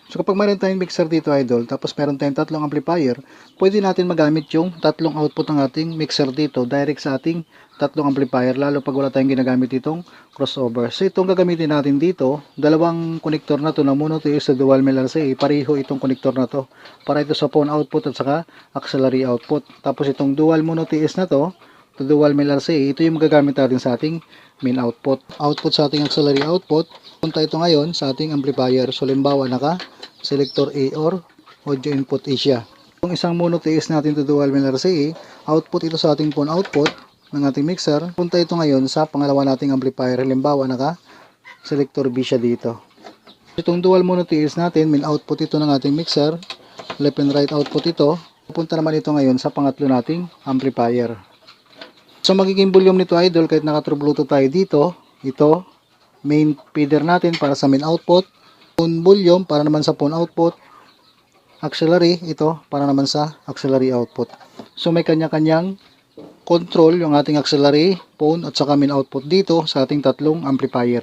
So kapag mayroon tayong mixer dito idol, tapos meron tayong tatlong amplifier, pwede natin magamit yung tatlong output ng ating mixer dito direct sa ating tatlong amplifier, lalo pag wala tayong ginagamit itong crossover. So itong gagamitin natin dito, dalawang konektor na to na mono to sa dual male RCA, pareho itong konektor na to. Para ito sa phone output at saka auxiliary output. Tapos itong dual mono TS na to dual male RCA, ito yung magagamit natin sa ating main output. Output sa ating auxiliary output, punta ito ngayon sa ating amplifier. So limbawa naka selector A or audio input A siya. Kung isang mono TS natin to dual male RCA, output ito sa ating phone output ng ating mixer. Punta ito ngayon sa pangalawa nating amplifier. Limbawa naka selector B siya dito. Itong dual mono TS natin, main output ito ng ating mixer. Left and right output ito. Pupunta naman ito ngayon sa pangatlo nating amplifier. So magiging volume nito idol, kahit naka true Bluetooth tayo dito, ito main feeder natin para sa main output, phone volume para naman sa phone output, auxiliary ito para naman sa auxiliary output. So may kanya-kanyang control yung ating auxiliary, phone at saka main output dito sa ating tatlong amplifier.